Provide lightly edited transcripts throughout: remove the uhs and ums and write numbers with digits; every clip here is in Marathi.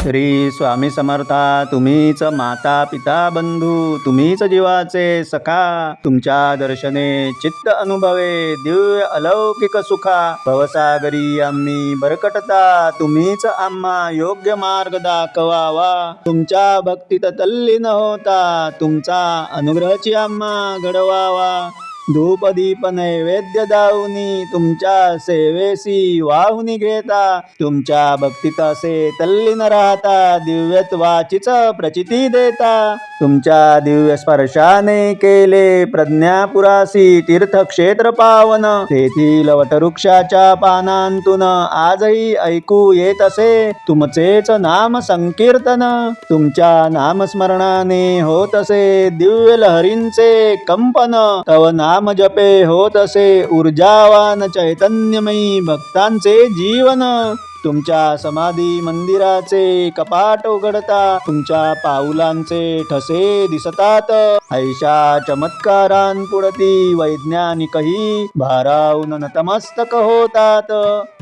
श्री स्वामी समर्था. तुम्हीच माता पिता बंधू, तुम्हीच जीवाचे सखा. तुमच्या दर्शने चित्त अनुभवे दिव्य अलौकिक सुखा. भवसागरी आम्ही बरकटता, तुम्हीच आम्हा योग्य मार्ग दाखवावा. तुमच्या भक्तीत तल्लीन होता, तुमचा अनुग्रहची आम्हा घडवावा. धूप दीप नैवेद्य दाऊनी तुमच्या सेवेसी वाहुनी घेता. तुमच्या भक्तीत असे तल्लीन राहता, दिव्यत्वाचीच प्रचिती देता. तुमच्या दिव्य स्पर्शाने केले प्रज्ञापुरासी तीर्थक्षेत्र पावन. तेथील वटवृक्षाच्या पानांतून आजही ऐकू येत असे तुमचेच नाम संकीर्तन. तुमच्या नामस्मरणाने होत असे दिव्य लहरींचे कंपन. तव नाम जपे होत असे ऊर्जावान चैतन्यमयी भक्तांचे जीवन. तुमच्या समाधी मंदिराचे कपाट उघडता, तुमच्या पाऊलांचे ठसे दिसतात. ऐशा चमत्कारांपुढती वैज्ञानिकही भारावून नतमस्तक होतात.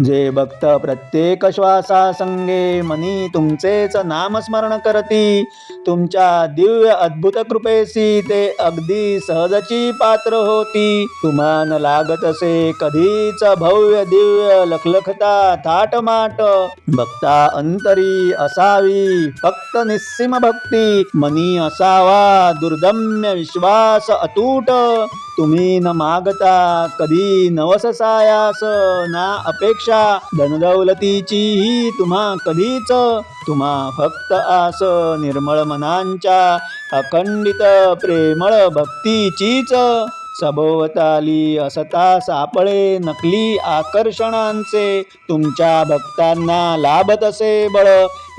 जे भक्त प्रत्येक श्वासासंगे मनी तुमचेच नामस्मरण करती, तुमच्या दिव्य अद्भुत कृपेसी ते अगदी सहजची पात्र होती. तुमान लागत असे कधीच भव्य दिव्य लखलखता थाटमाट. भक्ता अंतरी असावी फक्त निस्सीम भक्ती, मनी असावा दुर्दम्य विश्वास अतूट. तुम्ही न मागता कधी नवस सायास, ना अपेक्षा धनदौलतीचीही तुम्हा कधीच. तुम्हा फक्त आस निर्मळ मनांच्या अखंडित प्रेमळ भक्तीचीच. सभोवताली असता सापळे नकली आकर्षणांचे, तुमच्या भक्तांना लाभत असे बळ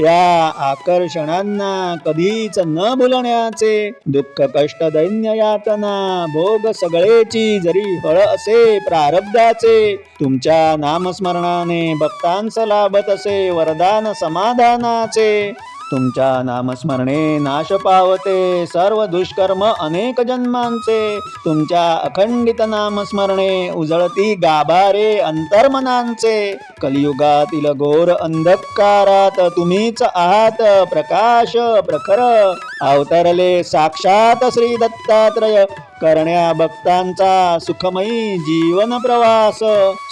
या आकर्षणांना कधीच न भुलण्याचे. दुःख कष्ट दैन्य यातना भोग सगळेची जरी फळ असे प्रारब्धाचे, तुमच्या नामस्मरणाने भक्तांस लाभत असे वरदान समाधानाचे. तुमच्या नामस्मरणे नाश पावते सर्व दुष्कर्म अनेक जन्मांचे. तुमच्या अखंडित नामस्मरणे उजळती गाभारे अंतर्मनांचे. कलियुगातील घोर अंधकारात तुम्हीच आहात प्रकाश प्रखर. अवतरले साक्षात श्री दत्तात्रय, करण्या भक्तांचा सुखमयी जीवन प्रवास.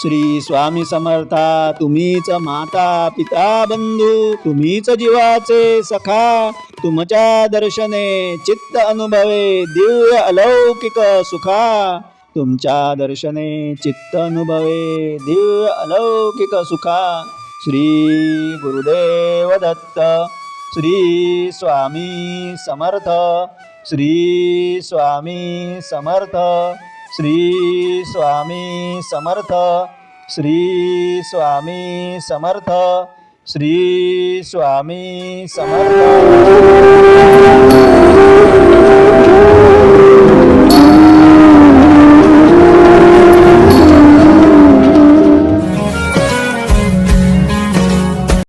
श्री स्वामी समर्था. तुम्हीच माता पिता बंधू, तुम्हीच जीवाचे सखा. तुमच्या दर्शने चित्त अनुभवे दिव्य अलौकिक सुखा. तुमच्या दर्शने चित्त अनुभवे दिव्य अलौकिक सुखा. श्री गुरुदेव दत्त. श्री स्वामी समर्थ. श्री स्वामी समर्थ. श्री स्वामी समर्थ. श्री स्वामी समर्थ. श्री स्वामी समर्थ.